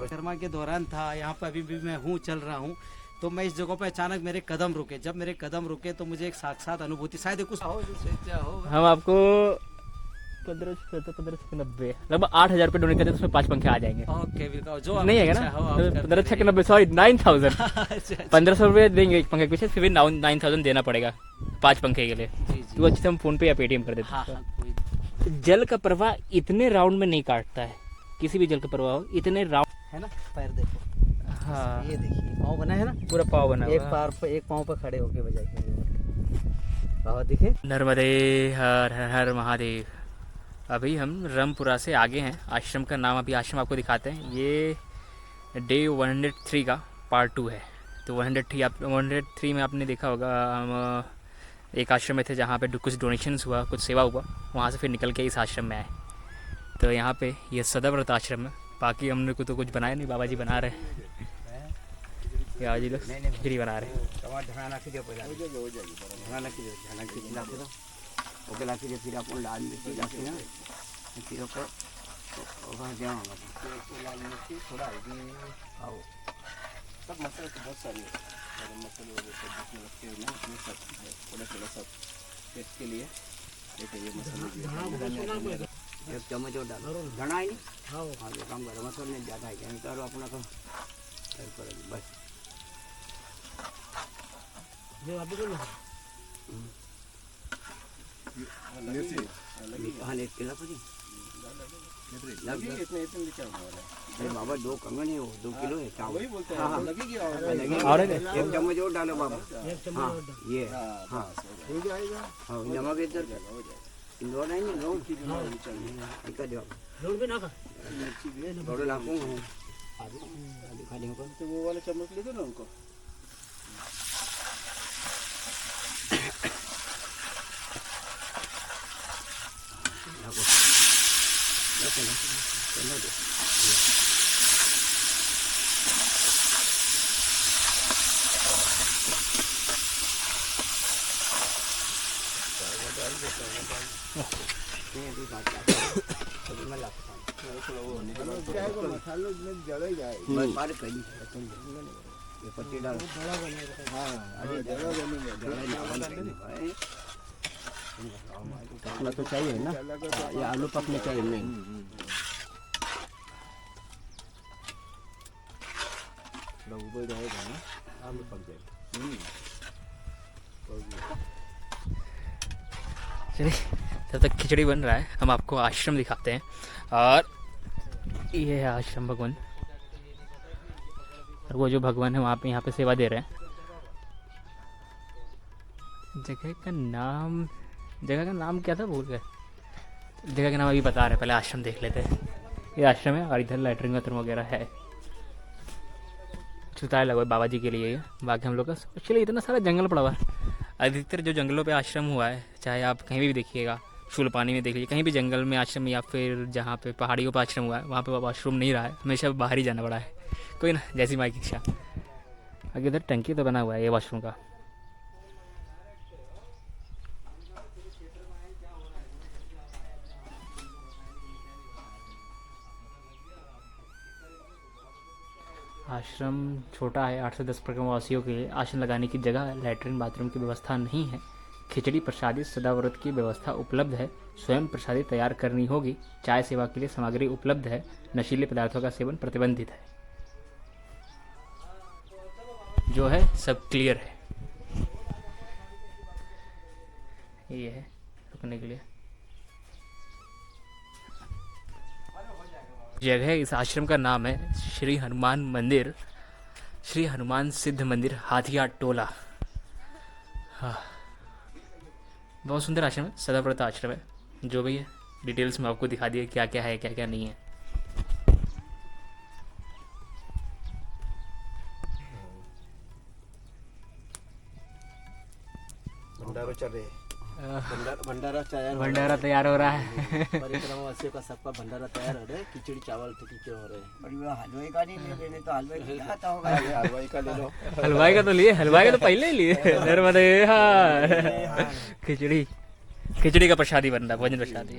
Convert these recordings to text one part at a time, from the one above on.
शर्मा के दौरान था यहाँ पर, अभी भी मैं हूँ, चल रहा हूँ। तो मैं इस जगह पे अचानक मेरे कदम रुके, जब मेरे कदम रुके तो मुझे एक साक्षात अनुभूति, शायद कुछ हम आपको 15,90 लगभग 8,000 रुपये डोनेट करते तो उसमें 5 पंखे आ जाएंगे। ओके बिल्कुल, जो नहीं है ना, 15,90 सॉरी 9,000 1500 रुपये देंगे एक पंखे के पीछे, फिर 9,000 देना पड़ेगा 5 पंखे के लिए। तो अच्छे से हम फोन पे या पेटीएम कर देते हैं। जल का प्रवाह इतने राउंड में नहीं काटता है, किसी भी जल का प्रवाह हो इतने राउंड है ना। पैर देखो, हाँ ये देखिए पाँव बना है ना, पूरा पाव बना एक पैर पे, एक पाँव पर खड़े होके बजाएंगे पाँव दिखे। नर्मदे हर हर हर महादेव। अभी हम रामपुरा से आगे हैं, आश्रम का नाम अभी आश्रम आपको दिखाते हैं। ये डे 103 का पार्ट 2 है। तो 103 में आपने देखा होगा, हम एक आश्रम में थे जहाँ पे कुछ डोनेशंस हुआ, कुछ सेवा हुआ, वहाँ से फिर निकल के इस आश्रम में आए। तो यहाँ पे ये सदाव्रत आश्रम है। बाकी हमने को तो कुछ बनाया नहीं, बाबा जी बना रहे हैं, बाबा जी लोग खिचड़ी बना रहे हैं। ओके लाके दे, फिर अपन लाल मिर्ची लाके ना, फिर ऊपर वहाँ जाओ लाल मिर्ची थोड़ा हल्दी आओ, सब मसाले तो बहुत सारे गरम मसाले वगैरह सब जिसमें लगते हैं ना, उसमें सब थोड़ा थोड़ा सब टेस्ट के लिए ये मसाले एक चम्मच और डालो, धना है नहीं। हाँ जो काम गरम मसाले नहीं ज़्यादा है, कहीं करो अपना को बस जो आप बोलो हाँ एक किलो पड़ी अरे बाबा 2 कंगन है, वो 2 किलो है चावल। हाँ और एक चम्मच और डालो बाबा। हाँ ये हाँ हाँ नमक इधर लोड है नहीं, लोड इधर दो थोड़ा लाखों है आधी खाली होगा तो वो वाला चम्मच ले दो ना उनको। पकना तो चाहिए ना, ये आलू पकने चाहिए नहीं। ऊपर रहेगा ना, आलू पक जाएगा। चलिए तब तक खिचड़ी बन रहा है, हम आपको आश्रम दिखाते हैं। और ये है आश्रम भगवान, और वो जो भगवान है वहाँ पे यहाँ पे सेवा दे रहे हैं। जगह का नाम क्या था, भूल गए। जगह का नाम अभी बता रहे, पहले आश्रम देख लेते हैं। ये आश्रम है और इधर लैटरिन वाटरिन वगैरह है। चुताए लगा बाबा जी के लिए ये, बाकी हम लोग का चलिए इतना सारा जंगल पड़ा हुआ है। अधिकतर जो जंगलों पे आश्रम हुआ है, चाहे आप कहीं भी देखिएगा, शूलपानी में देख लीजिए, कहीं भी जंगल में आश्रम या फिर जहाँ पे पहाड़ियों पर आश्रम हुआ है, वहाँ पे वाशरूम नहीं रहा है, हमेशा बाहर ही जाना पड़ा है। कोई ना, जैसी माई की इच्छा। आगे इधर टंकी तो बना हुआ है ये वाशरूम का। आश्रम छोटा है, 8 से 10 प्रवासियों के लिए आश्रम लगाने की जगह, लैट्रिन बाथरूम की व्यवस्था नहीं है। खिचड़ी प्रसादी सदाव्रत की व्यवस्था उपलब्ध है, स्वयं प्रसादी तैयार करनी होगी। चाय सेवा के लिए सामग्री उपलब्ध है। नशीले पदार्थों का सेवन प्रतिबंधित है। जो है सब क्लियर है। ये है रुकने के लिए जगह। इस आश्रम का नाम है श्री हनुमान मंदिर, श्री हनुमान सिद्ध मंदिर, हाथिया टोला। हाँ बहुत सुंदर आश्रम है, सदाव्रत आश्रम है। जो भी है डिटेल्स में आपको दिखा दिया क्या क्या है क्या क्या नहीं है। भंडारा चल रहे हैं, भंडारा तैयार हो रहा है। परिक्रमावासियों का सबका भंडारा तैयार हो रहा है। खिचड़ी चावल तो खिचड़ी हो रहे हैं। और वो हलवाई का नहीं ले लेने तो हलवाई का खाता होगा। हलवाई का ले लो। हलवाई का तो लिए, हलवाई का तो पहले ही लिए। नर्मदे हाँ। खिचड़ी का प्रसादी बन रहा है, भोजन प्रसादी।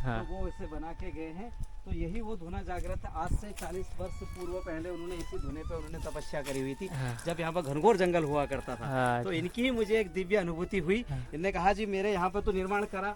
हाँ। तो वो इसे बना के गए हैं। तो यही वो धुना जागृत है। आज से 40 वर्ष पूर्व पहले उन्होंने इसी धुने पे उन्होंने तपस्या करी हुई थी, हाँ। जब यहाँ पर घनघोर जंगल हुआ करता था। हाँ। तो इनकी ही मुझे एक दिव्य अनुभूति हुई। इनने कहा जी मेरे यहाँ पे तो निर्माण करा,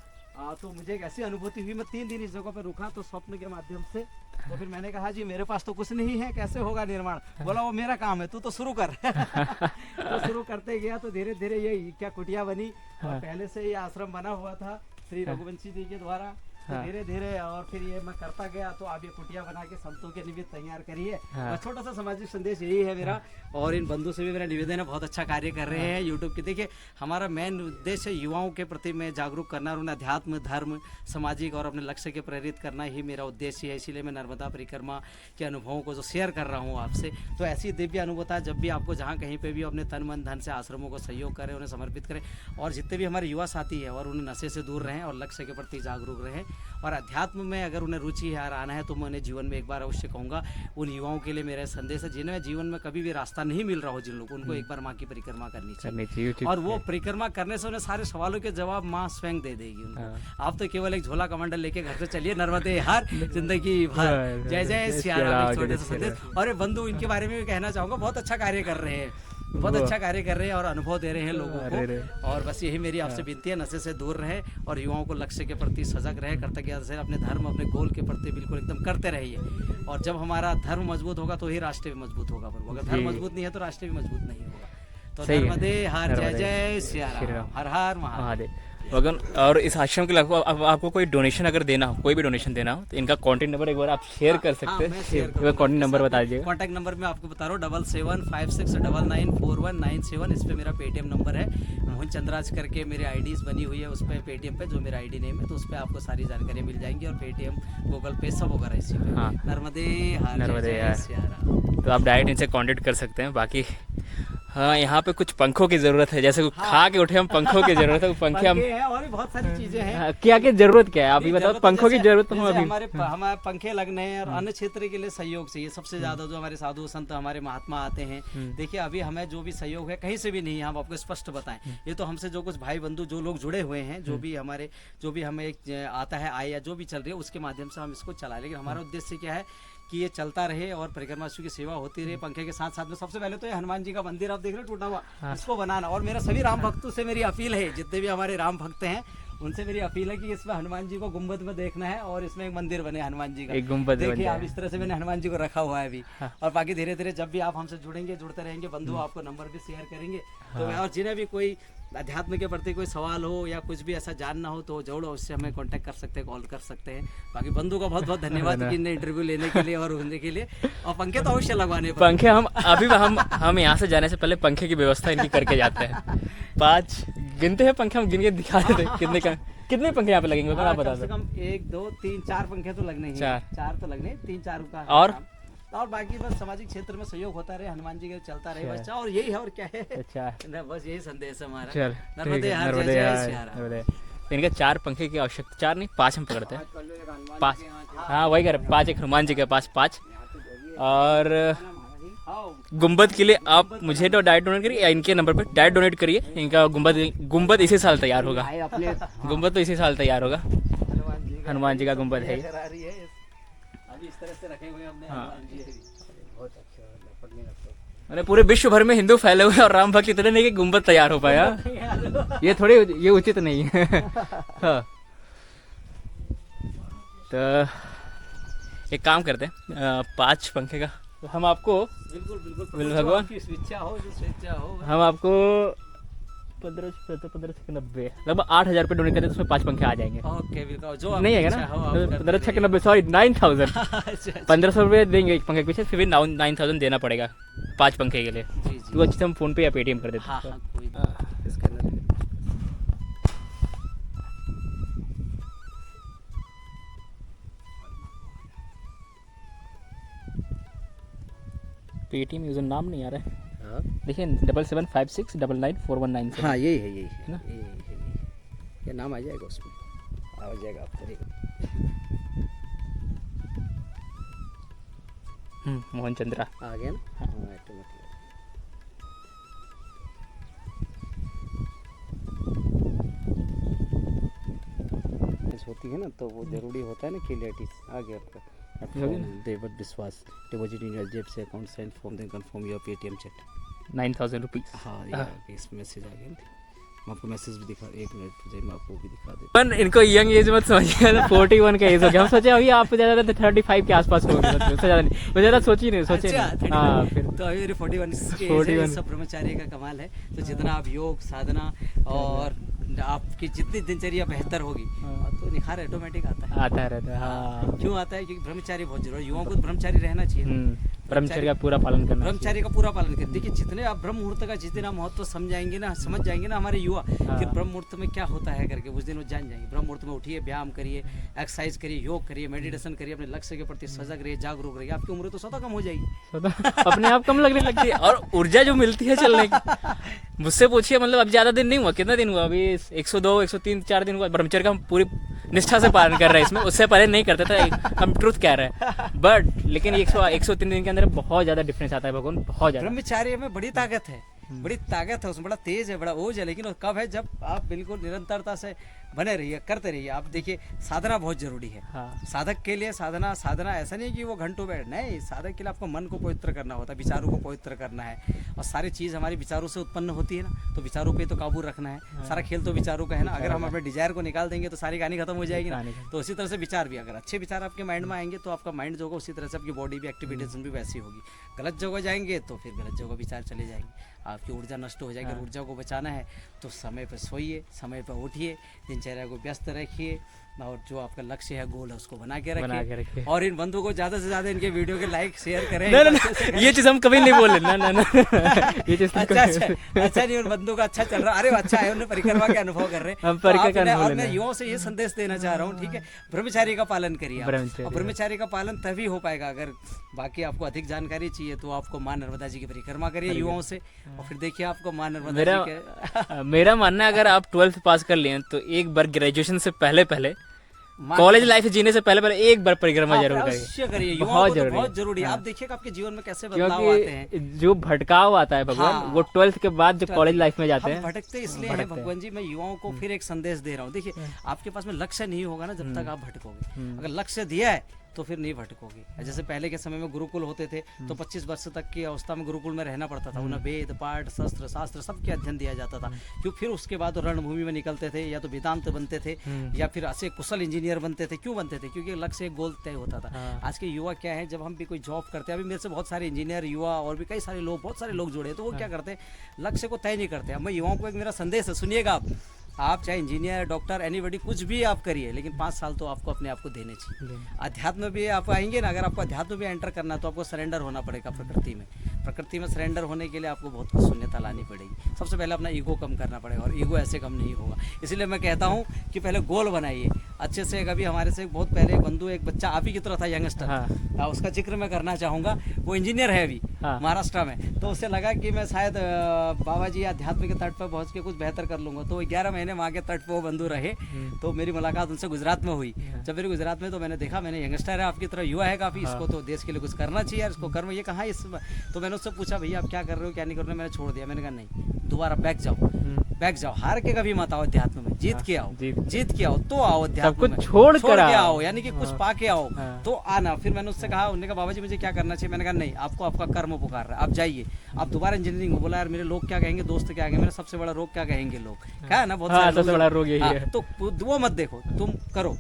तो मुझे एक ऐसी अनुभूति हुई, मैं 3 दिन इस जगह पे रुका तो स्वप्न के माध्यम से। तो फिर मैंने कहा जी मेरे पास तो कुछ नहीं है, कैसे होगा निर्माण? बोला वो मेरा काम है, तू तो शुरू कर। तो शुरू करते गया तो धीरे धीरे ये क्या कुटिया बनी, और पहले से ये आश्रम बना हुआ था श्री रघुवंशी जी के द्वारा। तो धीरे धीरे और फिर ये मैं करता गया, तो आप ये कुटिया बना के संतों के निमित्त तैयार करिए। और छोटा सा सामाजिक संदेश यही है मेरा, और इन बंधु से भी मेरा निवेदन है, बहुत अच्छा कार्य कर रहे हैं यूट्यूब के। देखिए हमारा मेन उद्देश्य है युवाओं के प्रति मैं जागरूक करना और उन्हें अध्यात्म, धर्म, सामाजिक और अपने लक्ष्य के प्रेरित करना ही मेरा उद्देश्य है। इसीलिए मैं नर्मदा परिक्रमा के अनुभवों को जो शेयर कर रहा हूँ आपसे, तो ऐसी दिव्य अनुभूता जब भी आपको जहाँ कहीं पे भी अपने तन मन धन से आश्रमों को सहयोग करें, उन्हें समर्पित करें, और जितने भी हमारे युवा साथी है और उन्हें नशे से दूर रहें और लक्ष्य के प्रति जागरूक रहें, और अध्यात्म में अगर उन्हें रुचि है और आना है तो मैं उन्हें जीवन में एक बार अवश्य कहूँगा। उन युवाओं के लिए मेरा संदेश है जिन्हें जीवन में कभी भी रास्ता नहीं मिल रहा हो, जिन लोगों को, उनको एक बार माँ की परिक्रमा करनी चाहिए। और वो परिक्रमा करने से उन्हें सारे सवालों के जवाब माँ स्वयं दे देगी उनको। आप तो केवल एक झोला कमंडल लेके घर से चलिए, नर्मदे हर जिंदगी भर, जय जय सिया राम, एक छोटे से संदेश। और बंधु इनके बारे में भी कहना चाहूँगा, बहुत अच्छा कार्य कर रहे हैं, बहुत अच्छा कार्य कर रहे हैं और अनुभव दे रहे हैं लोगों को। और बस यही मेरी आपसे विनती है, नशे से दूर रहे और युवाओं को लक्ष्य के प्रति सजग रहे, कर्तव्य से अपने धर्म, अपने गोल के प्रति बिल्कुल एकदम करते रहिए। और जब हमारा धर्म मजबूत होगा तो ही राष्ट्र भी मजबूत होगा, पर अगर धर्म मजबूत नहीं है तो राष्ट्र भी मजबूत नहीं होगा। तो नर्मदे हर, जय जय सिया राम, हर हर महादेव। अगर और इस आश्रम के लिए आपको कोई डोनेशन अगर देना हो, कोई भी डोनेशन देना हो, तो इनका कॉन्टैक्ट नंबर एक बार आप शेयर कर सकते हैं। कॉन्टैक्ट नंबर बता दीजिएगा। कॉन्टैक्ट नंबर मैं आपको बता रहा हूँ 7756994197। इस पे मेरा पेटीएम नंबर है, मोहन चंद्राज करके मेरी आईडीज बनी हुई है उस पर पेटीएम पे, जो मेरा आईडी नेम है, तो उस पर आपको सारी जानकारी मिल जाएंगी। और पेटीएम, गूगल पे सब होगा इसी पे। हाँ। नर्मदे हर, नर्मदे जय हर। सिया राम। तो आप डायरेक्ट इनसे कांटेक्ट कर सकते हैं। बाकी हाँ, यहाँ पे कुछ पंखों की जरूरत है, जैसे खा के उठे हम, पंखों की जरूरत है। पंखे हम हैं और भी बहुत सारी चीजें हैं। क्या क्या जरूरत क्या है आप ही बताओ। पंखों की जरूरत तो जैसे हमारे पंखे लगने हैं और अन्य क्षेत्र के लिए सहयोग चाहिए। सबसे ज्यादा जो हमारे साधु संत, हमारे महात्मा आते हैं, देखिए अभी हमें जो भी सहयोग है कहीं से भी नहीं है, हम आपको स्पष्ट बताएं। ये तो हमसे जो कुछ भाई बंधु जो लोग जुड़े हुए हैं, जो भी हमें एक आता है आय या जो भी चल रही है उसके माध्यम से हम इसको चला। लेकिन हमारा उद्देश्य क्या है कि ये चलता रहे और परिक्रमा की सेवा होती रहे। पंखे के साथ साथ में सबसे पहले तो ये हनुमान जी का मंदिर आप देख रहे हो टूटा हुआ, इसको बनाना। और मेरा सभी राम भक्तों से मेरी अपील है, जितने भी हमारे राम भक्त हैं उनसे मेरी अपील है कि इसमें हनुमान जी को गुम्बद में देखना है और इसमें एक मंदिर बने हनुमान जी का, एक गुम्बद देखिए आप इस तरह से मैंने हनुमान जी को रखा हुआ है अभी। और बाकी धीरे धीरे जब भी आप हमसे जुड़ते रहेंगे बंधु, आपको नंबर भी शेयर करेंगे। तो और जिन्हें भी कोई अध्यात्म के प्रति कोई सवाल हो या कुछ भी ऐसा जानना हो तो जरूर उससे हमें कांटेक्ट कर सकते हैं, कॉल कर सकते हैं। बाकी बंधु का बहुत बहुत धन्यवाद कि इन्हें इंटरव्यू लेने के लिए और होने के लिए। और पंखे तो अवश्य लगवाने, पंखे हम यहाँ से जाने से पहले पंखे की व्यवस्था इनकी करके जाते हैं। 5 गिनते हैं पंखे, हम गिन के दिखा देते हैं कितने पंखे यहाँ पे लगेंगे आप बता दो। कम 1 2 3 4 पंखे तो लगने ही, 4 तो लगने, 3-4 का और बाकी बस सामाजिक क्षेत्र में सहयोग होता रहे, हनुमान जी के चलता रहे बस। और यही है, और क्या है। अच्छा, बस यही संदेश है हमारा। नर्मदे हर, जय जय सिया राम। इनका 4 पंखे की आवश्यकता, 4 नहीं 5 हम पकड़ते हैं। 5, हाँ वही कह रहे, 5 एक हनुमान जी के पास 5। और गुम्बद के लिए आप मुझे तो डायरेक्ट डोनेट करिए या इनके नंबर पे डायरेक्ट डोनेट करिए। इनका गुम्बद इसी साल तैयार होगा, गुम्बद तो इसी साल तैयार होगा। हनुमान जी का गुम्बद है अभी इस तरह से रखे हुए हमने। बहुत अच्छा, अरे पूरे विश्व भर में हिंदू फैले हुए और राम भक्त इतने नहीं कि गुम्बद तैयार हो पाया। ये उचित नहीं है। हाँ। तो एक काम करते हैं, 5 पंखे का हम आपको बिल्कुल भगवान की स्वेच्छा हो, जो स्वेच्छा हो, हम आपको 15-90 लगभग 8,000 रुपये डोनेट करते हैं, तो उसमें 5 पंखे आ जाएंगे। ओके, बिल्कुल जो नहीं है ना, 15-90 सॉरी 9,000। 1500 रुपये देंगे एक पंखे के पीछे, फिर भी 9,000 देना पड़ेगा 5 पंखे के लिए। तो अच्छे से हम फोन पे या पेटीएम कर देते हैं। पेटीएम यूजर नाम नहीं आ रहा है, देखिए 7756994197। हाँ यही है ना, ये नाम आ जाएगा, उसमें आ जाएगा आप मोहन चंद्रा आ गया ना। हाँ ऑटोमेटिक। डिफरेंस होती है ना, तो वो जरूरी होता है ना, क्लियरिटी आ गया आपका। हो गया ना? देवत विश्वास डिपॉजिट इन योर जेब से account send form then confirm your Paytm chat. 9,000 rupees. हाँ ये इस मैसेज आ गया ना, मैं आपको मैसेज भी दिखा, एक मिनट मुझे मैं आपको भी दिखा देता पर इनको यंग एज मत समझिए, 41 का एज हो गया। हम सोचे अभी आप ज़्यादा 35 के आसपास हो गए, उससे ज़्यादा नहीं, वो ज़्यादा सोची नहीं, सोचे नहीं। हाँ फिर तो अभी मेरी 41 के 41 सब ब्रह्मचार्य का कमाल है। तो जितना आप योग साधना और आपकी जितनी दिनचर्या बेहतर होगी तो निखार ऑटोमेटिक आता है। आता रहता है। हाँ क्यों आता है? क्योंकि ब्रह्मचारी बहुत जरूरी है, युवाओं को ब्रह्मचारी रहना चाहिए। ब्रह्मचर्य का पूरा पालन करना। ब्रह्मचारी का पूरा पालन करें। देखिए जितने आप ब्रह्म मुहूर्त का जिस दिन आप महत्व समझ जाएंगे ना हमारे युवा कि ब्रह्म मुहूर्त में क्या होता है करके, उस दिन वो जान जाएंगे। ब्रह्म मुहूर्त में उठिए, व्यायाम करिए, एक्सरसाइज करिए, योग करिए, मेडिटेशन करिए, अपने लक्ष्य के प्रति सजग रहिए, जागरूक रहिए, आपकी उम्र तो स्वतः कम हो जाएगी, अपने आप कम लगने लगती है और ऊर्जा जो मिलती है चलने की। मुझसे पूछिए, मतलब अब ज़्यादा दिन नहीं हुआ, कितना दिन हुआ अभी? 102 103 4 दिन हुआ ब्रह्मचर्य का हम पूरी निष्ठा से पालन कर रहे हैं इसमें। उससे पहले नहीं करते थे, हम ट्रुथ कह रहे हैं। बट लेकिन 103 दिन के अंदर बहुत ज़्यादा डिफरेंस आता है भगवान, बहुत ज़्यादा। ब्रह्मचार्य में बड़ी ताकत है, बड़ी ताकत है उसमें, बड़ा तेज है, बड़ा ओज है। लेकिन वो कब है? जब आप बिल्कुल निरंतरता से बने रहिए, करते रहिए। आप देखिए साधना बहुत जरूरी है। हाँ। साधक के लिए साधना ऐसा नहीं कि वो घंटों बैठ, नहीं, साधक के लिए आपको मन को पवित्र करना होता है, विचारों को पवित्र करना है। और सारी चीज़ हमारी विचारों से उत्पन्न होती है ना, तो विचारों पे तो काबू रखना है। सारा खेल तो विचारों का है ना। अगर हम अपने डिजायर को निकाल देंगे तो सारी कहानी खत्म हो जाएगी ना। तो उसी तरह से विचार भी, अगर अच्छे विचार आपके माइंड में आएंगे तो आपका माइंड जो होगा उसी तरह से आपकी बॉडी भी, एक्टिविटेशन भी वैसी होगी। गलत जगह जाएंगे तो फिर गलत जगह विचार चले जाएंगे, आपकी ऊर्जा नष्ट हो जाएगी। ऊर्जा को बचाना है तो समय पर सोइए, समय पर उठिए, दिनचर्या को व्यस्त रखिए, और जो आपका लक्ष्य है, गोल है, उसको बना के रखिए। और इन बंधुओं को ज़्यादा से ज़्यादा इनके वीडियो के लाइक शेयर करें। ना, ये चीज़ हम कभी नहीं बोले ना। ये चीज़ अच्छा नहीं, उन बंधुओं का अच्छा चल रहा, अरे अच्छा है, उन्हें परिक्रमा के अनुभव कर रहे हैं। और मैं युवाओं से ये संदेश देना चाह रहा हूँ, ठीक है, ब्रह्मचारी का पालन करिए। और ब्रह्मचारी का पालन तभी हो पाएगा अगर बाकी आपको अधिक जानकारी चाहिए तो आपको माँ नर्मदा जी की परिक्रमा करिए युवाओं से, और फिर देखिए आपको माँ नर्मदा जी के। मेरा मानना है अगर आप 12th पास कर लिए तो एक बार ग्रेजुएशन से पहले कॉलेज लाइफ जीने से पहले एक बार परिक्रमा जरूर करिए। बहुत जरूरी है। आप देखिएगा आपके जीवन में कैसे बदलाव आते हैं, जो भटकाव आता है भगवान, वो 12th के बाद जो कॉलेज लाइफ में जाते हैं। भटकते इसलिए हैं भगवान जी, मैं युवाओं को फिर एक संदेश दे रहा हूँ। देखिए आपके पास में लक्ष्य नहीं होगा ना जब तक आप भटकोगे। अगर लक्ष्य दिया है तो फिर नहीं भटकोगे। जैसे पहले के समय में गुरुकुल होते थे तो 25 वर्ष तक की अवस्था में गुरुकुल में रहना पड़ता था। उन्हें वेद पाठ शस्त्र शास्त्र सबके अध्ययन दिया जाता था, क्यों? फिर उसके बाद रणभूमि में निकलते थे, या तो वेदांत बनते थे या फिर ऐसे कुशल इंजीनियर बनते थे। क्यों बनते थे? क्योंकि लक्ष्य एक गोल तय होता था। आज के युवा क्या है, जब हम भी कोई जॉब करते हैं, अभी मेरे से बहुत सारे इंजीनियर युवा और भी कई सारे लोग, बहुत सारे लोग जुड़े हैं, तो वो क्या करते हैं, लक्ष्य को तय नहीं करते। अब मैं युवाओं को एक मेरा संदेश है, सुनिएगा आप चाहे इंजीनियर डॉक्टर एनीबॉडी कुछ भी आप करिए, लेकिन 5 साल तो आपको अपने आप को देने चाहिए। अध्यात्म भी आप आएंगे ना, अगर आपको अध्यात्म भी एंटर करना है तो आपको सरेंडर होना पड़ेगा प्रकृति में। प्रकृति में सरेंडर होने के लिए आपको बहुत कुछ शून्यता लानी पड़ेगी। सबसे पहले अपना ईगो कम करना पड़ेगा, और ईगो ऐसे कम नहीं होगा। इसलिए मैं कहता हूँ कि पहले गोल बनाइए अच्छे से। कभी हमारे से बहुत पहले एक बंधु, एक बच्चा आप ही की तरह था, यंगस्टर, उसका जिक्र मैं करना चाहूँगा। वो इंजीनियर है अभी महाराष्ट्र में। तो उसे लगा कि मैं शायद बाबा जी आध्यात्म के तट पर पहुँच के कुछ बेहतर कर लूँगा। तो 11 महीने वहाँ के तट पर वो बंधु रहे। तो मेरी मुलाकात उनसे गुजरात में हुई। जब मेरी गुजरात में, तो मैंने देखा, मैंने यंगस्टर है आपकी तरह, युवा है काफ़ी, इसको तो देश के लिए कुछ करना चाहिए यार, इसको कर्म ये कहाँ इस। तो मैंने उससे पूछा, भैया आप क्या कर रहे हो, क्या नहीं कर रहे हो? मैंने छोड़ दिया। मैंने कहा नहीं, दोबारा बैक जाओ, हार के कभी मत आओ अध्यात्म में, जीत के आओ, जीत के आओ तो आओ अध्यात्म में, छोड़ के आओ, यानी कि कुछ पा के आओ तो आना। फिर मैंने उससे कहा, उन्होंने कहा बाबा जी मुझे क्या करना चाहिए? मैंने कहा नहीं, आपको आपका कर्म पुकार रहा है, आप जाइए, आप दोबारा इंजीनियरिंग हो। बोला यार मेरे लोग क्या कहेंगे, दोस्त क्या कहेंगे, मेरा सबसे बड़ा रोग क्या कहेंगे लोग, क्या है ना, बहुत सबसे बड़ा रोग यही है। तो वो मत देखो, तुम करो।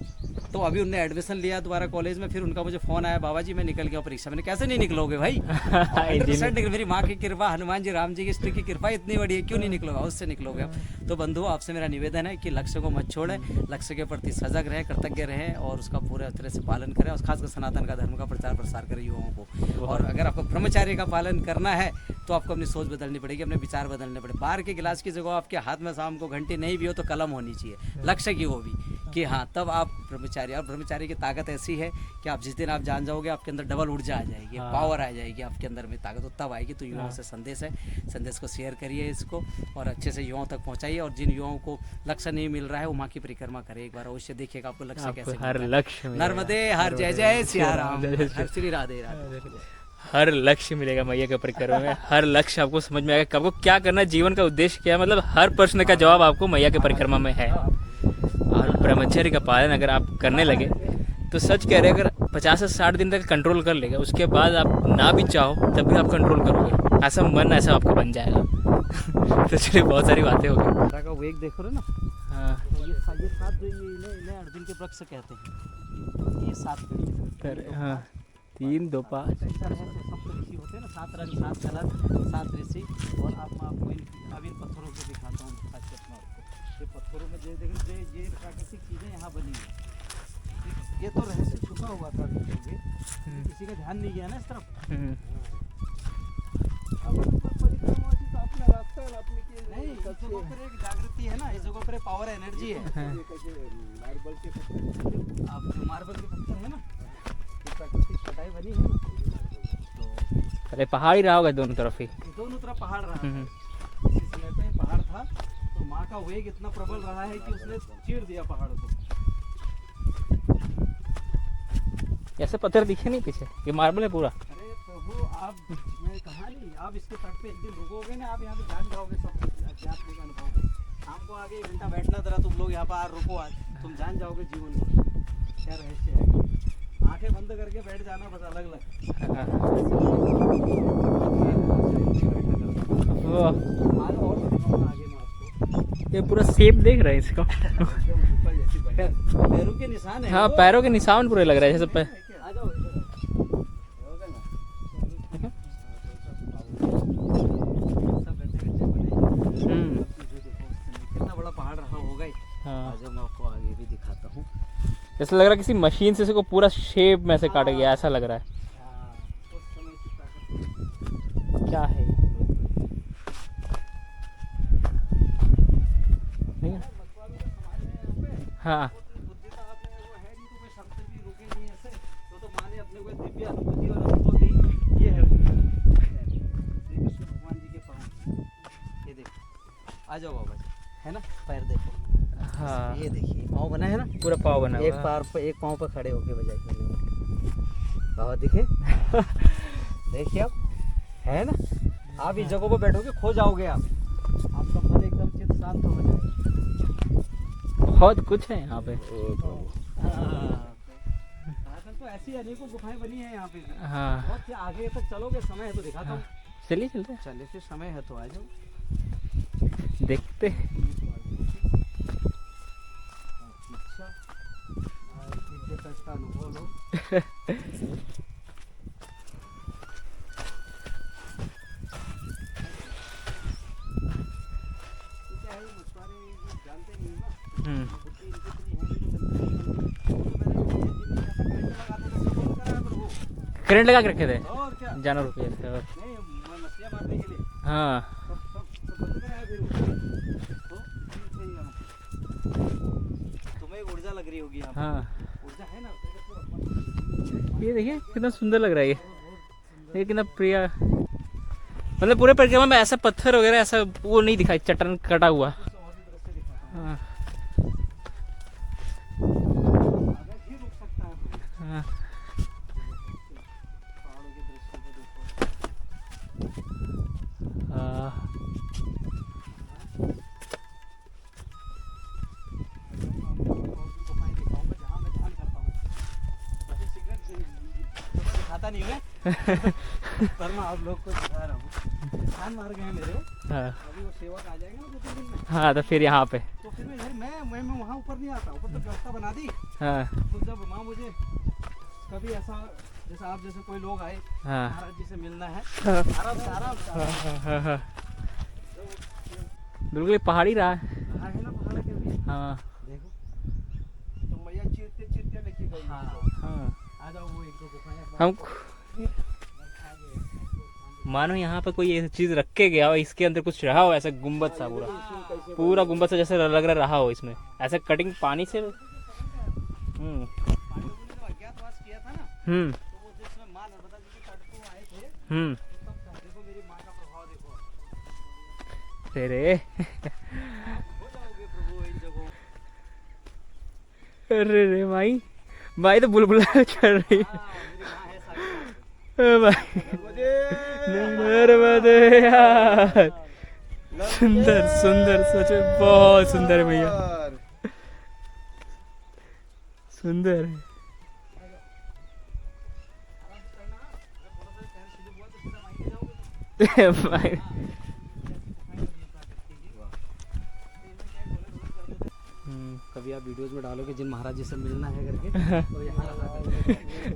तो अभी उन्होंने एडमिशन लिया दोबारा कॉलेज में। फिर उनका मुझे फोन आया, बाबा जी मैं निकल गया परीक्षा। मैंने कैसे नहीं निकलोगे भाई? 100% मेरी माँ की कृपा, हनुमान जी राम जी की कृपा इतनी बड़ी है, क्यों नहीं निकलोगे? उससे निकलोगे आप। तो बंधुओं आपसे मेरा निवेदन है कि लक्ष्य को मत छोड़ें, लक्ष्य के प्रति सजग रहें, कृतज्ञ रहें और उसका पूरे तरह से पालन करें, और खासकर सनातन का धर्म का प्रचार प्रसार करें युवाओं को। और अगर आपको ब्रह्मचार्य का पालन करना है तो आपको अपनी सोच बदलनी पड़ेगी, अपने विचार बदलने पड़े। बाहर के गिलास की जगह आपके हाथ में शाम को घंटी नहीं भी हो तो कलम होनी चाहिए, लक्ष्य की हो भी, कि हाँ तब आप ब्रह्मचारी। और ब्रह्मचारी की ताकत ऐसी है कि आप जिस दिन आप जान जाओगे आपके अंदर डबल ऊर्जा आ जाएगी, पावर आ जाएगी आपके अंदर में, ताकत तो तब आएगी। तो युवाओं से संदेश है, संदेश को शेयर करिए इसको और अच्छे से युवाओं तक पहुंचाइए। और जिन युवाओं को लक्ष्य नहीं मिल रहा है वो माँ की परिक्रमा करे, एक बार अवश्य देखिएगा आपको लक्ष्य कैसे। हर लक्ष्य नर्मदे हर जय जय सिया राम, हर श्री राधे राधे। हर लक्ष्य मिलेगा मैया के परिक्रमा में, हर लक्ष्य आपको समझ में आएगा कि आपको क्या करना है, जीवन का उद्देश्य क्या है, मतलब हर प्रश्न का जवाब आपको मैया के परिक्रमा में है। और ब्रह्मचर्य का पालन अगर आप करने लगे तो सच कह रहे अगर 50 से 60 दिन तक कंट्रोल कर लेगा, उसके बाद आप ना भी चाहो तब भी आप कंट्रोल करोगे, ऐसा मन ऐसा आपका बन जाएगा। तो चलिए बहुत सारी बातें हो गई। का वेग देखो रहे ना। हाँ ये सात जो इन्हें अर्जुन के वृक्ष कहते हैं। ये 7 पेड़। हाँ 3 2 5 सप्तऋषि होते हैं ना, 7 रंग 7 कलर 7 ऋषि। और अब मैं आपको अब इन पत्थरों को दिखाता हूँ खासियत में आपको। ये पत्थरों में ये प्राकृतिक चीज़ें यहाँ बनी हुई। ये तो रहस्य छुपा हुआ था, किसी का ध्यान नहीं गया ना इस तरफ। नहीं, इस जगह पर एक जागृति है ना, इस जगह पर पावर एनर्जी है। अब जो मार्बल के पत्थर है ना, प्राकृतिक कटाई बनी है तो पहले पहाड़ ही रहा होगा दोनों तरफ ही। दोनों तरफ पहाड़ रहा है। इस समय पे पहाड़ था तो माँ का वेग इतना प्रबल रहा है कि उसने चीर दिया पहाड़ को। ऐसे पत्थर दिखे नहीं पीछे, ये मार्बल है पूरा। अरे प्रभु, आप मैं कहा नहीं, आप इसके तट पे एक दिन रुकोगे ना, आप यहाँ पे जान जाओगे सब अध्यात्म का अनुभव। शाम को आगे 1 घंटा बैठना जरा तुम लोग यहाँ पर रुको, आज तुम जान जाओगे जीवन में क्या रहस्य है। आंखें बंद करके बैठ जाना बस, अलग अलग। आज और दिखाऊंगा आगे मैं आपको। ये पूरा सेप देख रहा है इसको। पैरों के निशान है। हाँ पैरों के निशान पूरे लग रहे हैं जैसे आ जाओ इधर। सब गड्ढे बने। कितना बड़ा पहाड़ रहा होगा। हाँ आज मैं आपको आगे भी दिखाता हूँ। जैसे लग रहा है किसी मशीन से इसको पूरा शेप में से काटा गया, ऐसा लग रहा है। उस समय की ताकत। क्या है नहीं है? हाँ बुद्धि तो आप में वो है नहीं, तो कोई शब्द भी रुके नहीं ऐसे। तो माने अपने को दिव्य अनुभूति और अनुभव दी। ये है वो श्री कृष्ण भगवान जी के पाँव। ये देखो, आ जाओ बाबा जी, है ना, पैर देखो। हाँ ये देखिए पाँव बना है ना, पूरा पाव बना एक हुआ है। पैर पे एक पाँव पर खड़े होके बजाइए बाबा दिखे। देखिए आप, है ना, आप इस जगह पर बैठोगे खो जाओगे आप। आपका मन एकदम चित्त शांत हो जाएगा। बहुत कुछ है यहाँ पे। राजस्थान तो ऐसी अनेकों गुफाएं बनी हैं यहाँ पे। हाँ बहुत से आगे तक चलोगे, समय है तो दिखाता हूँ। चलिए चलते हैं, चलिए फिर, समय है तो आ जाओ। देखते हैं। अच्छा, दिव्य तट का अनुभव लो। करंट लगा के रखे थे और क्या, जानवर के थे। और नहीं मछलियाँ मारने के लिए हाँ सब बंद कराया फिर तो सही है। तुम्हें एक ऊर्जा लग रही होगी यहाँ पे। हाँ ऊर्जा है ना। ये देखिए कितना सुंदर लग रहा है ये कितना प्रिय। मतलब पूरे परिक्रमा में ऐसा पत्थर वगैरह ऐसा वो नहीं दिखाई, चट्टान कटा हुआ। हाँ हाँ खाता नहीं है पर मैं आप लोग को दिखा रहा हूँ। ध्यान मार गए मेरे, हाँ अभी वो सेवक आ जाएगा ना 2-3 दिन में। हाँ तो फिर यहाँ पे तो फिर मैं वहाँ ऊपर नहीं आता, ऊपर तो व्यवस्था बना दी। हाँ तो जब माँ मुझे कभी ऐसा जैसे आप जैसे कोई लोग आए हाँ महाराज जी से मिलना है, हाँ आराम से आराम से आराम से। हाँ हाँ बिल्कुल ये पहाड़ी रहा है। हाँ है ना पहाड़ के भी। हाँ देखो तो मैया चीरते चीरते लेके गई। हाँ हाँ आ जाओ, वो 1-2 गुफाएं हम मानो यहाँ पे कोई ऐसी चीज रख के गया हो, इसके अंदर कुछ रहा हो ऐसा गुम्बद सा पूरा पूरा गुम्बद सा जैसे लग रहा हो इसमें ऐसा कटिंग पानी से। अज्ञातवास किया था ना, तो वो जिसमें माँ नर्मदा जी के तट को आए थे, तब देखो मेरी माँ का प्रभाव देखो। तेरे हो जाओगे प्रभु इन जगहों। अरे रे माई माई तो बुलबुला चढ़ रही है। मेरी माँ है भाई नर्मदे यार, सुंदर सुंदर, सोचे बहुत सुंदर भैया। सुंदर। कभी आप वीडियोस में डालोगे जिन महाराज जी से मिलना है करके तो यहाँ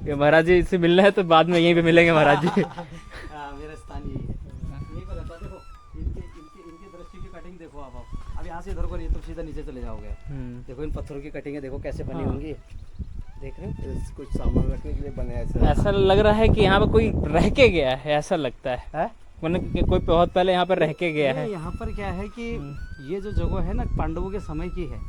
ये महाराज जी से मिलना है तो बाद में यहीं पे मिलेंगे महाराज जी। मेरा स्थान यही है। यहीं पर रहता है। देखो इनकी दृष्टि की कटिंग देखो आप अब यहाँ से इधर को नहीं तो सीधा नीचे चले जाओगे। देखो इन पत्थरों की कटिंग है, देखो कैसे बनी होंगी, देख रहे हो? कुछ सामान रखने के लिए बने ऐसा। ऐसा लग रहा है कि यहाँ पे कोई रह के गया है, ऐसा लगता है मतलब कि कोई बहुत पहले यहाँ पर रह के गया है। यहाँ पर क्या है कि ये जो जगह है ना पांडवों के समय की है।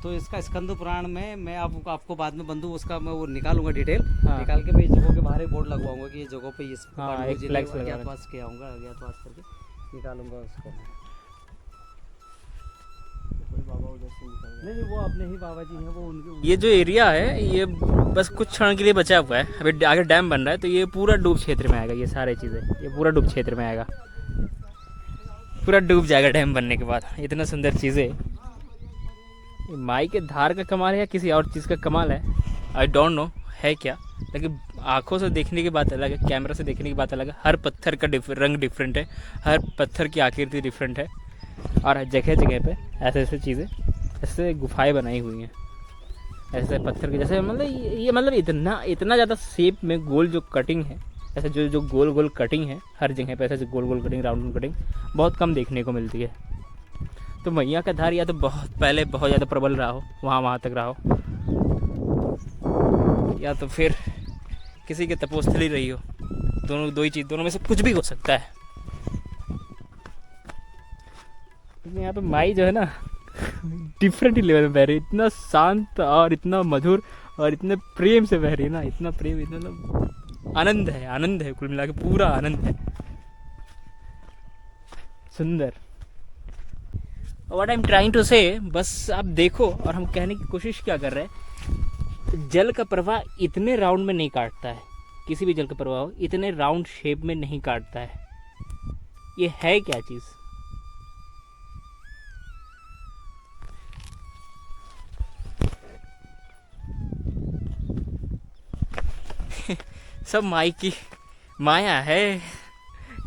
तो इसका स्कंद पुराण में मैं आपको बाद में बंधु उसका मैं वो निकालूंगा डिटेल। निकाल के मैं इस जगह के बाहर एक बोर्ड लगवाऊंगा कि ये जगह पे इस पांडवों जी ने अज्ञातवास किया होगा, अज्ञातवास करके निकालूंगा उसको। नहीं वो अपने ही बाबा जी हैं, वो उनके। ये जो एरिया है ये बस कुछ क्षण के लिए बचा हुआ है, अभी आगे डैम बन रहा है तो ये पूरा डूब क्षेत्र में आएगा। ये सारी चीज़ें ये पूरा डूब क्षेत्र में आएगा, पूरा डूब जाएगा डैम बनने के बाद। इतना सुंदर चीज़ें, माई के धार का कमाल है या किसी और चीज़ का कमाल है, आई डोंट नो है क्या, लेकिन आँखों से देखने की बात अलग है, कैमरा से देखने की बात अलग है। हर पत्थर का रंग डिफरेंट है, हर पत्थर की आकृति डिफरेंट है, और जगह जगह पे ऐसे ऐसे चीज़ें, ऐसे गुफाएं बनाई हुई हैं ऐसे पत्थर के जैसे। मतलब ये मतलब इतना ज़्यादा शेप में गोल जो कटिंग है, ऐसे जो गोल गोल कटिंग है हर जगह पे, ऐसे गोल गोल कटिंग, राउंड कटिंग बहुत कम देखने को मिलती है। तो मैया का धार या तो बहुत पहले बहुत ज़्यादा प्रबल रहा हो, वहाँ तक रहा हो, या तो फिर किसी की तपोस्थली रही हो। दो ही चीज़, दोनों में से कुछ भी हो सकता है। यहाँ पे माई जो है ना डिफरेंट ही लेवल में बह रही है, इतना शांत और इतना मधुर और इतने प्रेम से बह रही है ना, इतना प्रेम, इतना मतलब आनंद है कुल मिला के, पूरा आनंद है। सुंदर। What I am trying to say, बस आप देखो, और हम कहने की कोशिश क्या कर रहे हैं, जल का प्रवाह इतने राउंड में नहीं काटता है, किसी भी जल का प्रवाह हो इतने राउंड शेप में नहीं काटता है। ये है क्या चीज़? सब माई की माया है।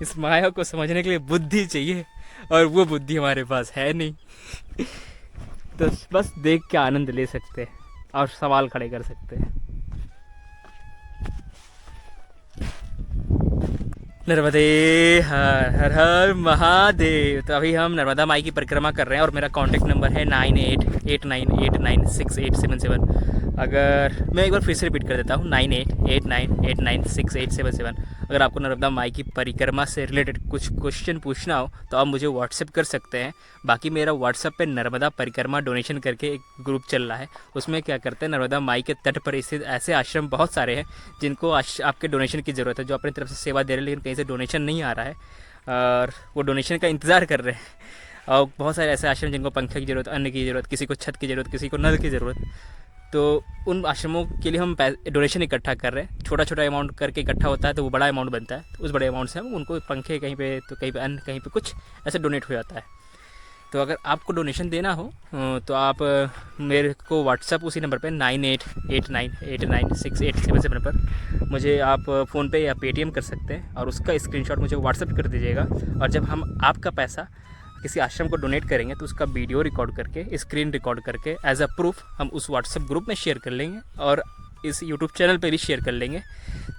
इस माया को समझने के लिए बुद्धि चाहिए, और वो बुद्धि हमारे पास है नहीं। तो बस देख के आनंद ले सकते हैं और सवाल खड़े कर सकते हैं। नर्मदे हर हर हर महादेव। तो अभी हम नर्मदा माई की परिक्रमा कर रहे हैं, और मेरा कॉन्टैक्ट नंबर है 9889896877। अगर मैं एक बार फिर से रिपीट कर देता हूँ, 9889896877। अगर आपको नर्मदा माई की परिक्रमा से रिलेटेड कुछ क्वेश्चन पूछना हो तो आप मुझे व्हाट्सएप कर सकते हैं। बाकी मेरा व्हाट्सएप पे नर्मदा परिक्रमा डोनेशन करके एक ग्रुप चल रहा है, उसमें क्या करते हैं, नर्मदा माई के तट पर स्थित ऐसे आश्रम बहुत सारे हैं जिनको आपके डोनेशन की ज़रूरत है, जो अपनी तरफ से सेवा दे रहे हैं लेकिन कहीं से डोनेशन नहीं आ रहा है, और वो डोनेशन का इंतज़ार कर रहे हैं। और बहुत सारे ऐसे आश्रम जिनको पंखे की ज़रूरत, अन्न की ज़रूरत, किसी को छत की ज़रूरत, किसी को नल की ज़रूरत। तो उन आश्रमों के लिए हम डोनेशन इकट्ठा कर रहे हैं। छोटा छोटा अमाउंट करके इकट्ठा होता है तो वो बड़ा अमाउंट बनता है, तो उस बड़े अमाउंट से हम उनको पंखे कहीं पे, तो कहीं पे अन्न, कहीं पे कुछ ऐसे डोनेट हो जाता है। तो अगर आपको डोनेशन देना हो तो आप मेरे को व्हाट्सएप उसी नंबर पे 9889896877 पर मुझे आप फ़ोनपे या पेटीएम कर सकते हैं, और उसका स्क्रीनशॉट मुझे व्हाट्सएप कर दीजिएगा। और जब हम आपका पैसा किसी आश्रम को डोनेट करेंगे तो उसका वीडियो रिकॉर्ड करके, स्क्रीन रिकॉर्ड करके एज अ प्रूफ हम उस व्हाट्सएप ग्रुप में शेयर कर लेंगे, और इस यूट्यूब चैनल पे भी शेयर कर लेंगे,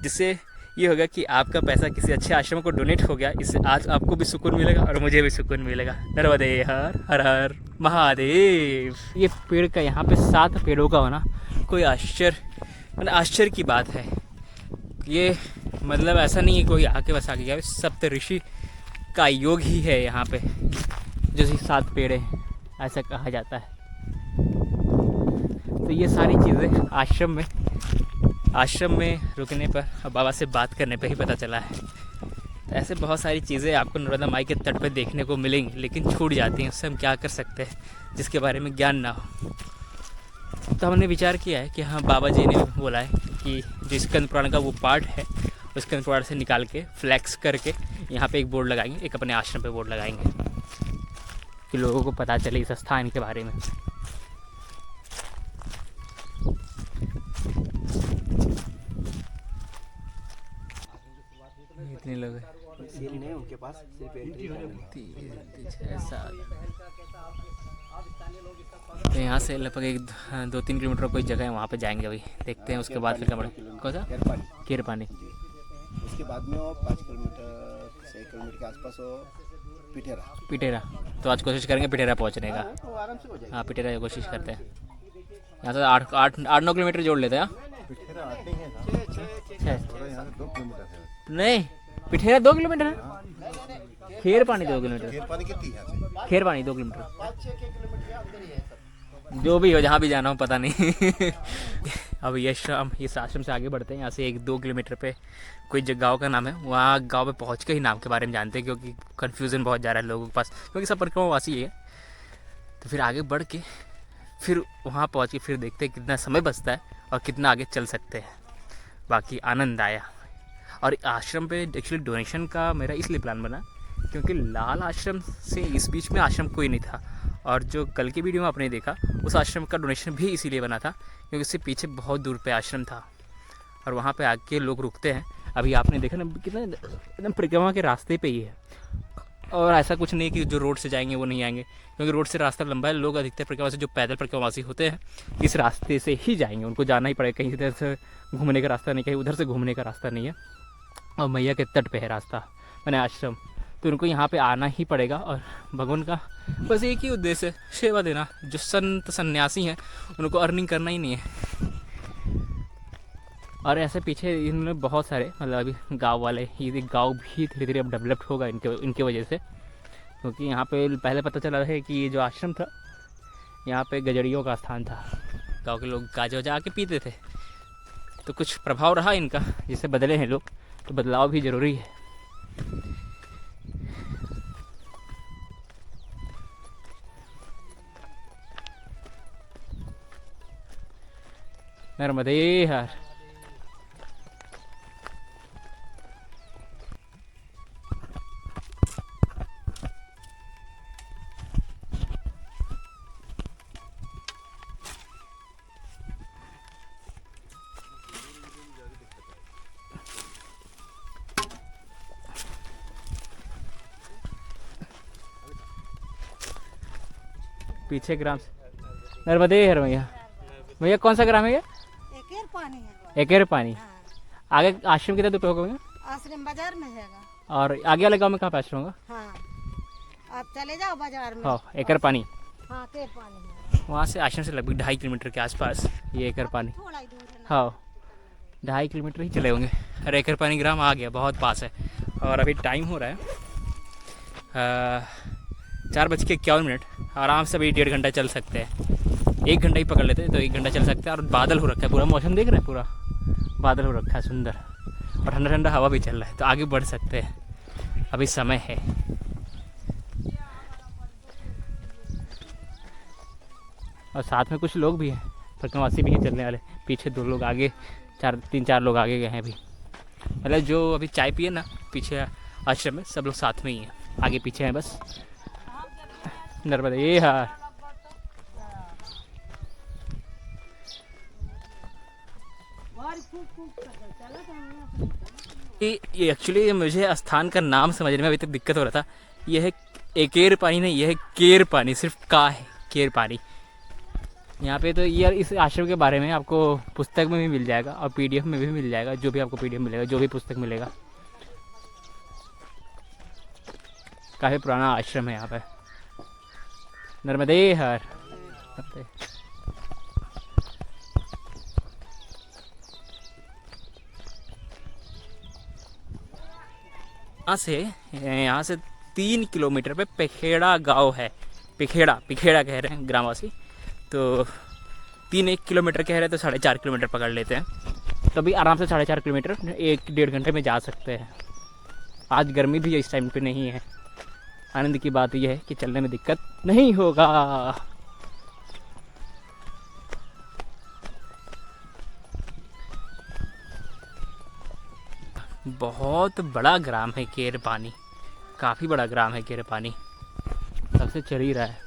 जिससे ये होगा कि आपका पैसा किसी अच्छे आश्रम को डोनेट हो गया। इससे आज आपको भी सुकून मिलेगा और मुझे भी सुकून मिलेगा। नर्मदे हर हर महादेव। ये पेड़ का, यहाँ पे 7 पेड़ों का होना कोई आश्चर्य की बात है। ये मतलब ऐसा नहीं है कोई आके बस आके गया, सप्त ऋषि का योग ही है यहाँ पे, जो 7 पेड़ हैं ऐसा कहा जाता है। तो ये सारी चीज़ें आश्रम में रुकने पर, बाबा से बात करने पर ही पता चला है। तो ऐसे बहुत सारी चीज़ें आपको नर्मदा माई के तट पर देखने को मिलेंगी, लेकिन छूट जाती हैं। उससे हम क्या कर सकते हैं जिसके बारे में ज्ञान ना हो। तो हमने विचार किया है कि हाँ, बाबा जी ने बोला है कि जो स्कंद पुराण का वो पार्ट है, उस स्कंद पुराण से निकाल के फ्लैक्स करके यहाँ पे एक बोर्ड लगाएंगे, एक अपने आश्रम पे बोर्ड लगाएंगे कि लोगों को पता चले इस स्थान के बारे में। के पास सिर्फ एंट्री तो यहाँ से लगभग 2-3 किलोमीटर कोई जगह है, वहाँ पे जाएंगे अभी, देखते हैं उसके बाद फिर क्या बढ़े। कौन सा? केर पानी। उसके बाद में वो 5 किलोमीटर 6 किलोमीटर के आसपास वो पिटेरा। तो आज कोशिश करेंगे पिटेरा पहुँचने का। तो आराम से हो जाएगा। हाँ पिटेरा की कोशिश करते हैं। यहाँ से 8-9 किलोमीटर जोड़ लेते हैं। नहीं, पिठेरा 2 किलोमीटर है, खेर पानी 2 किलोमीटर, खेर पानी 2 किलोमीटर, जो भी हो, जहाँ भी जाना हो पता नहीं। अब ये आश्रम से आगे बढ़ते हैं। यहाँ से 1-2 किलोमीटर पे कोई गाँव का नाम है, वहाँ गाँव पे पहुँच के ही नाम के बारे में जानते हैं, क्योंकि कन्फ्यूज़न बहुत जा रहा है लोगों के पास, क्योंकि सब परिक्रमावासी ही है। तो फिर आगे बढ़ के फिर वहाँ पहुँच के फिर देखते हैं कितना समय बचता है और कितना आगे चल सकते हैं। बाकी आनंद आया। और आश्रम पे एक्चुअली डोनेशन का मेरा इसलिए प्लान बना क्योंकि लाल आश्रम से इस बीच में आश्रम कोई नहीं था, और जो कल की वीडियो में आपने देखा उस आश्रम का डोनेशन भी इसीलिए बना था क्योंकि उससे पीछे बहुत दूर पे आश्रम था और वहाँ पे आके लोग रुकते हैं। अभी आपने देखा ना कितना एकदम परिक्रमा के रास्ते पे ही है, और ऐसा कुछ नहीं कि जो रोड से जाएंगे वो नहीं आएंगे, क्योंकि रोड से रास्ता लंबा है। लोग अधिकतर परिक्रमा से जो पैदल परिक्रमावासी होते हैं इस रास्ते से ही जाएंगे, उनको जाना ही पड़ेगा, कहीं इधर से घूमने का रास्ता नहीं, कहीं उधर से घूमने का रास्ता नहीं है, और मैया के तट पे है रास्ता मैंने आश्रम, तो उनको यहाँ पे आना ही पड़ेगा। और भगवान का बस एक ही उद्देश्य है, सेवा देना। जो संत सन्यासी हैं उनको अर्निंग करना ही नहीं है। और ऐसे पीछे इन्होंने बहुत सारे मतलब अभी गांव वाले, ये गांव भी धीरे धीरे अब डेवलप्ड होगा इनके वजह से, क्योंकि यहाँ पे पहले पता चला है कि ये जो आश्रम था यहाँ पे गजड़ियों का स्थान था, गांव के लोग गाजा वजा आके पीते थे, तो कुछ प्रभाव रहा इनका जिससे बदले हैं लोग, तो बदलाव भी ज़रूरी है। नर्मदे हर। पीछे ग्राम से नर्मदे हर भैया। भैया कौन सा ग्राम है ये? एकेर पानी है। एकेर पानी। हाँ। आगे आश्रम कितना दूर पे होगा भैया? आश्रम बाजार में है। और आगे वाले गांव में कहाँ पे आश्रम होगा? हाँ, आप चले जाओ बाजार में। हाँ, एकर पानी। हाँ, एकेर पानी है। वहाँ से आश्रम से लगभग 2.5 किलोमीटर के आसपास ये एकर पानी। थोड़ा ही दूर है ना। हाँ, 2.5 किलोमीटर ही चले होंगे। अरे एकर पानी ग्राम आ गया, बहुत पास है। और अभी टाइम हो रहा है 4:51। आराम से अभी 1.5 घंटा चल सकते हैं। 1 घंटा ही पकड़ लेते हैं तो 1 घंटा चल सकते हैं। और बादल हो रखा है, पूरा मौसम देख रहे हैं, पूरा बादल हो रखा है सुंदर, और ठंडा ठंडा हवा भी चल रहा है, तो आगे बढ़ सकते हैं, अभी समय है। और साथ में कुछ लोग भी हैं, परिक्रमावासी भी हैं चलने वाले। पीछे 2 लोग आगे, 3-4 लोग आगे गए हैं अभी। मतलब जो अभी चाय पिए ना पीछे आश्रम में, सब लोग साथ में ही हैं, आगे पीछे हैं बस। नर्मदे हर। ये एक्चुअली मुझे स्थान का नाम समझने में अभी तक दिक्कत हो रहा था। यह है एकेर पानी नहीं, यह है केर पानी, सिर्फ का है, केर पानी। यहाँ पे तो यार इस आश्रम के बारे में आपको पुस्तक में भी मिल जाएगा और PDF में भी मिल जाएगा, जो भी आपको PDF मिलेगा, जो भी पुस्तक मिलेगा। काफ़ी पुराना आश्रम है यहाँ पे। नर्मदे हर। यहाँ से 3 किलोमीटर पे पिखेड़ा गांव है। पिखेड़ा कह रहे हैं ग्रामवासी, तो 3-1 किलोमीटर कह रहे हैं, तो 4.5 किलोमीटर पकड़ लेते हैं, तो भी आराम से 4.5 किलोमीटर 1-1.5 घंटे में जा सकते हैं। आज गर्मी भी इस टाइम पे नहीं है। आनंद की बात यह है कि चलने में दिक्कत नहीं होगा। बहुत बड़ा ग्राम है केर पानी, काफ़ी बड़ा ग्राम है केर पानी, सबसे चल ही रहा है।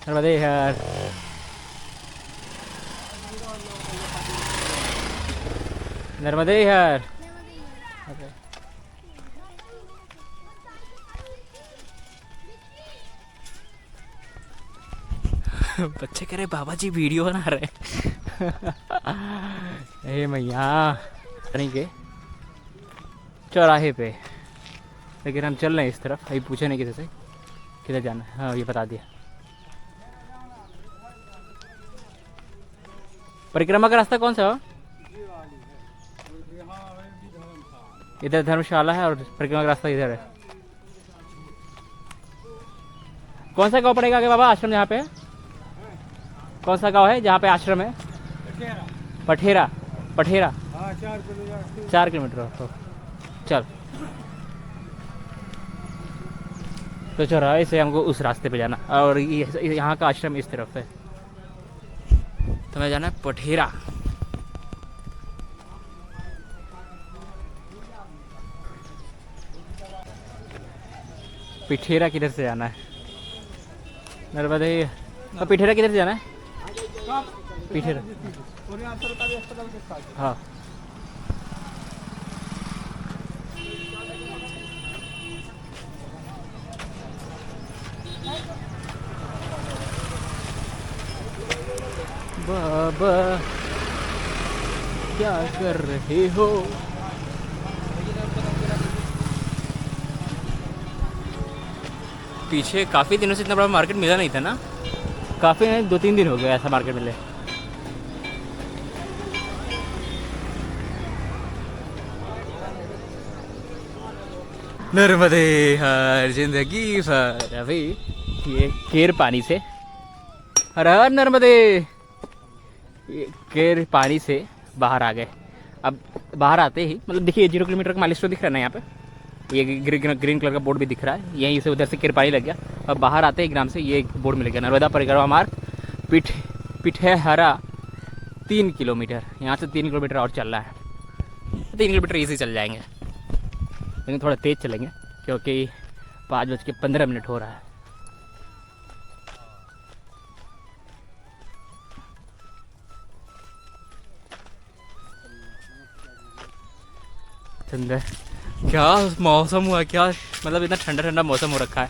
नर्मदे हर। नर्मदे हर। बच्चे कह रहे बाबा जी वीडियो बना रहे। हे मैया नहीं के चौराहे पे, लेकिन हम चल रहे हैं इस तरफ। अभी पूछे नहीं किसी से किधर जाना है। हाँ ये बता दिया। परिक्रमा का रास्ता कौन सा है? इधर धर्मशाला है और परिक्रमा का रास्ता इधर है। कौन सा गाँव पड़ेगा आगे बाबा आश्रम जहाँ पे है? कौन सा गांव है जहाँ पे आश्रम है? पठेरा। पठेरा 4 किलोमीटर। तो चल तो चौराहे से हमको उस रास्ते पे जाना, और यहाँ का आश्रम इस तरफ है। तो मैं जाना है पठेरा। पिठेरा किधर से जाना है? नर्मदे। पिठेरा किधर से जाना है? पिठेरा। हाँ बाबा क्या कर रहे हो? पीछे काफ़ी दिनों से इतना बड़ा मार्केट मिला नहीं था ना। काफ़ी नहीं, 2-3 दिन हो गए ऐसा मार्केट मिले। नर्मदे हर जिंदगी भर। अभी ये केर पानी से, हर हर नर्मदे। ये केर पानी से बाहर आ गए। अब बाहर आते ही मतलब देखिए 0 किलोमीटर का माइलस्टोन दिख रहा है ना यहाँ पे। ये ग्रीन कलर का बोर्ड भी दिख रहा है। यहीं से उधर से केर पानी लग गया। अब बाहर आते ही ग्राम से ये बोर्ड मिल गया, नर्मदा परिक्रमा मार्ग पिठेहरा 3 किलोमीटर। यहाँ से 3 किलोमीटर और चलना है। 3 किलोमीटर ईजी चल जाएंगे, लेकिन थोड़ा तेज़ चलेंगे क्योंकि 5:15 हो रहा है। सुंदर क्या मौसम हुआ, क्या मतलब इतना ठंडा ठंडा मौसम हो रखा है।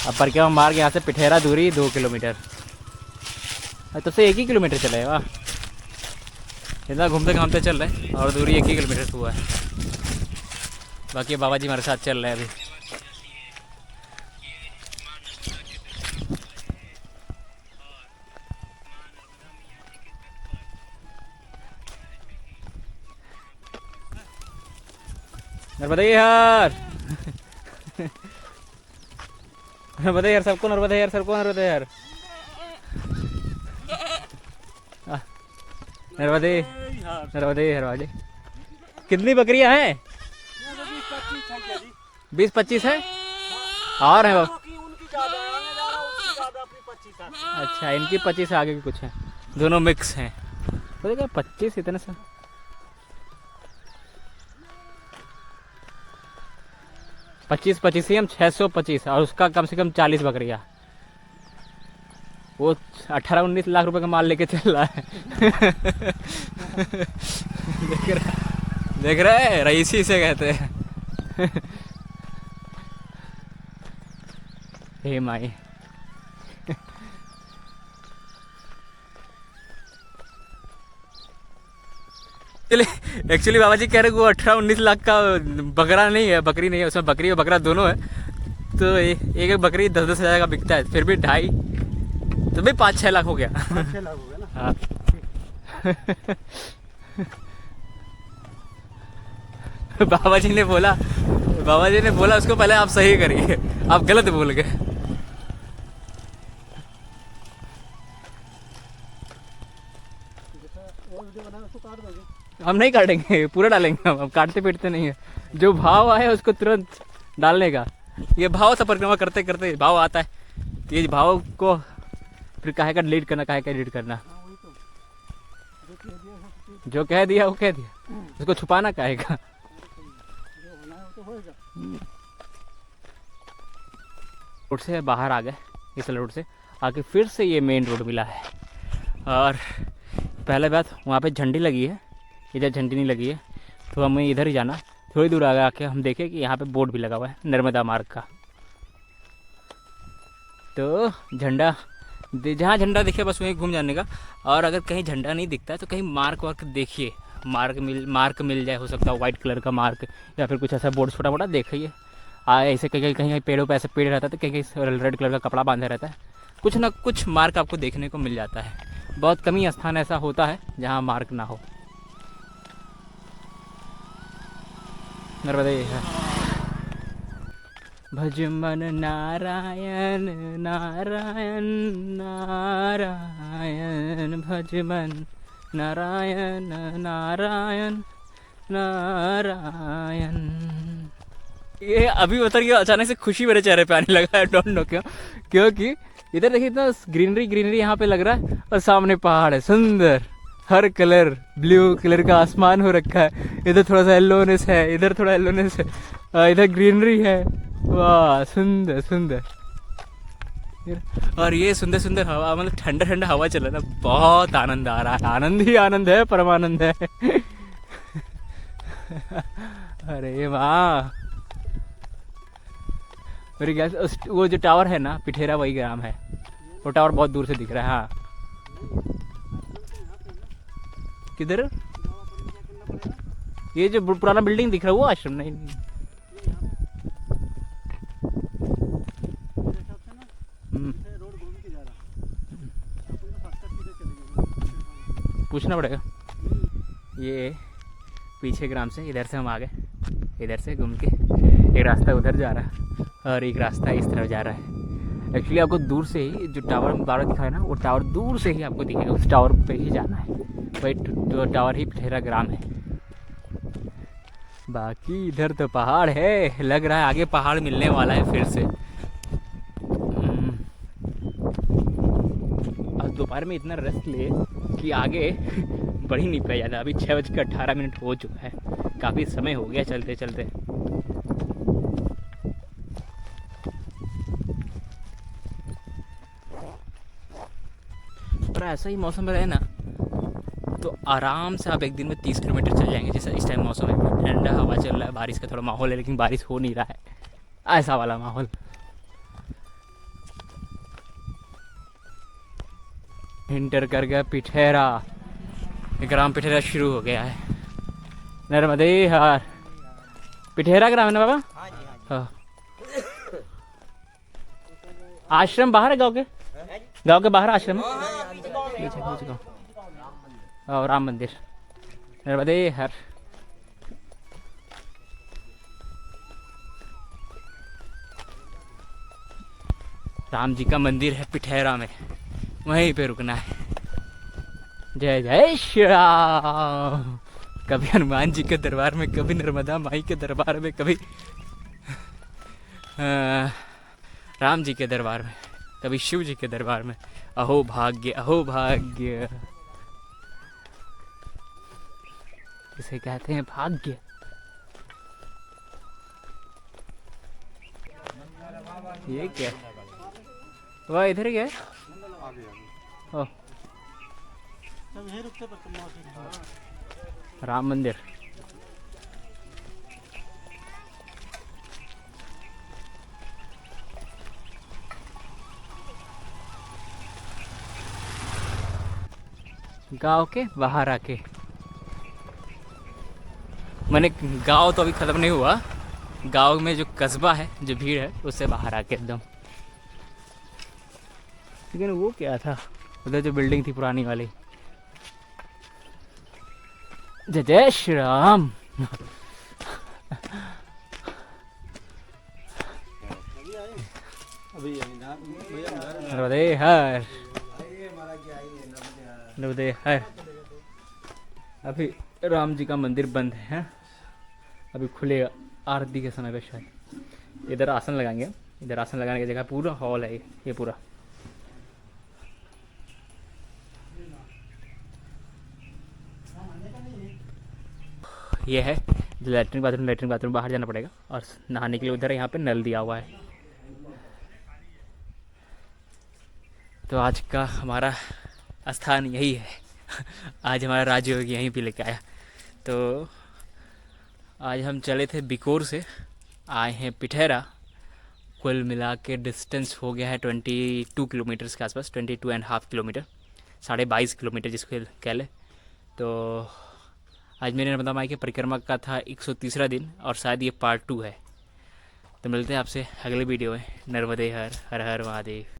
अब परिक्रमा मार्ग यहाँ से पिठेरा दूरी 2 किलोमीटर। तो से 1 ही किलोमीटर चले। वाह, इतना घूमते घामते चल रहे और दूरी 1 ही किलोमीटर हुआ है। बाकी बाबा जी हमारे साथ चल रहे हैं अभी। नर्मदे हर। नर्मदे हर सबको, नर्मदे हर सबको, नर्मदे हर। नर्मदे नर्मदे हर वाले। कितनी बकरियां हैं? 20-25 है और है। अच्छा, इनकी 25 आगे भी कुछ है, दोनों मिक्स हैं। तो देखा 25 इतने से 25 ही हम 625 और उसका कम से कम 40 बकरियां। वो 18-19 लाख रुपए का माल लेके चल रहा है। देख रहे रईसी से कहते हैं। हे माई। एक्चुअली बाबा जी कह रहे वो 18-19 लाख का बकरा नहीं है, बकरी नहीं है, उसमें बकरी और बकरा दोनों है। तो एक बकरी 10-10 हज़ार का बिकता है, फिर भी 2.5 तो भाई 5-6 लाख हो गया। 5-6 लाख हो गया ना। हाँ। बाबा जी ने बोला उसको पहले आप सही करिए, आप गलत बोल गए। हम नहीं काटेंगे, पूरा डालेंगे हम काटते पीटते नहीं है। जो भाव आए उसको तुरंत डालने का। ये भाव से परिक्रमा करते करते भाव आता है, ये भाव को फिर काहे का डिलीट करना, काहे का डिलीट करना। जो कह दिया वो कह दिया, उसको छुपाना काहे का। रोड से बाहर आ गए इस रोड से, आके फिर से ये मेन रोड मिला है। और पहले बात वहाँ पे झंडी लगी है, इधर झंडी नहीं लगी है, तो हमें इधर ही जाना। थोड़ी दूर आगे आके हम देखें कि यहाँ पे बोर्ड भी लगा हुआ है नर्मदा मार्ग का। तो झंडा जहाँ झंडा दिखे बस वहीं घूम जाने का। और अगर कहीं झंडा नहीं दिखता है तो कहीं मार्क वार्क देखिए, मार्क मिल जाए, हो सकता है वाइट कलर का मार्क या फिर कुछ ऐसा बोर्ड छोटा मोटा देखिए। ऐसे कहीं कहीं पेड़ों पे ऐसे पेड़ रहता है तो कहीं कहीं रेड कलर का कपड़ा बांधा रहता है, कुछ ना कुछ मार्क आपको देखने को मिल जाता है। बहुत कम ही स्थान ऐसा होता है जहाँ मार्क ना हो। नर्मदे है। भज मन नारायण नारायण नारायण, भज मन नारायण नारायण नारायण। ये अभी उतर गया, अचानक से खुशी मेरे चेहरे पे आने लगा है, डोंट नो क्यों। क्योंकि इधर देखिए इतना ग्रीनरी यहाँ पे लग रहा है और सामने पहाड़ है सुंदर, हर कलर ब्लू कलर का आसमान हो रखा है। इधर थोड़ा सा येलोनेस है, इधर थोड़ा येलोनेस है, इधर ग्रीनरी है। वाह सुंदर सुंदर। और ये सुंदर सुंदर हवा, मतलब ठंडा ठंडा हवा चल रहा है ना, बहुत आनंद आ रहा है। आनंद ही आनंद है, परमानंद है। अरे वाह। मेरी गैस वो जो टावर है ना पिठेरा, वही ग्राम है। वो टावर बहुत दूर से दिख रहा है। हाँ किधर? ये जो पुराना बिल्डिंग दिख रहा है वो आश्रम? नहीं, पूछना पड़ेगा। ये पीछे ग्राम से इधर से हम आ गए, इधर से घूम के एक रास्ता उधर जा रहा है और एक रास्ता इस तरफ जा रहा है। एक्चुअली आपको दूर से ही जो टावर बारह दिखाया ना, वो टावर दूर से ही आपको दिखेगा, उस टावर पे ही जाना है। वही तो टावर ही पिठेरा ग्राम है। बाकी इधर तो पहाड़ है, लग रहा है आगे पहाड़ मिलने वाला है फिर से। आज दोपहर में इतना रेस्ट लिए कि आगे बढ़ ही नहीं पाया जाता। अभी 6:18 हो चुका है, काफ़ी समय हो गया चलते चलते। और ऐसा ही मौसम रहे ना तो आराम से आप एक दिन में 30 किलोमीटर चल जाएंगे। जैसा इस टाइम मौसम है, ठंडा हवा चल रहा है, बारिश का थोड़ा माहौल है, लेकिन बारिश हो नहीं रहा है, ऐसा वाला माहौल। इंटर कर गया पिठेरा, ग्राम पिठेरा शुरू हो गया है। नर्मदे हर। पिठेरा ग्राम है ना बाबा? हाँ। आश्रम बाहर है गांव के? गांव के बाहर आश्रम है? और राम मंदिर। नर्मदे हर। राम जी का मंदिर है पिठेरा में, वहीं पे रुकना है। जय जय श्री राम। कभी हनुमान जी के दरबार में, कभी नर्मदा माई के दरबार में, कभी राम जी के दरबार में, कभी शिव जी के दरबार में। अहो भाग्य, अहो भाग्य, इसे कहते हैं भाग्य। ये क्या? वह इधर ही है। ओ राम मंदिर। गांव के बाहर आके, मैंने गांव तो अभी खत्म नहीं हुआ, गांव में जो कस्बा है, जो भीड़ है, उससे बाहर आके एकदम। लेकिन वो क्या था उधर जो बिल्डिंग थी पुरानी वाली? जय जय श्री राम। नर्मदे हर, नर्मदे हर। अभी राम जी का मंदिर बंद है, अभी खुलेगा आरती के समय पे शायद। इधर आसन लगाएंगे, इधर आसन लगाने की जगह पूरा हॉल है ये पूरा। ये है लैट्रिन बाथरूम बाहर जाना पड़ेगा और नहाने के लिए उधर यहाँ पे नल दिया हुआ है। तो आज का हमारा स्थान यही है। आज हमारा राजयोग यहीं पे लेके आया। तो आज हम चले थे बिकोर से, आए हैं पिठेरा। कुल मिला के डिस्टेंस हो गया है 22 किलोमीटर्स के आसपास, 22.5 किलोमीटर, 22.5 किलोमीटर जिसको कह ले। तो आज मेरे नर्मदा माई के परिक्रमा का था 130वां दिन और शायद ये पार्ट 2 है। तो मिलते हैं आपसे अगले वीडियो में। नर्मदे हर हर हर महादेव।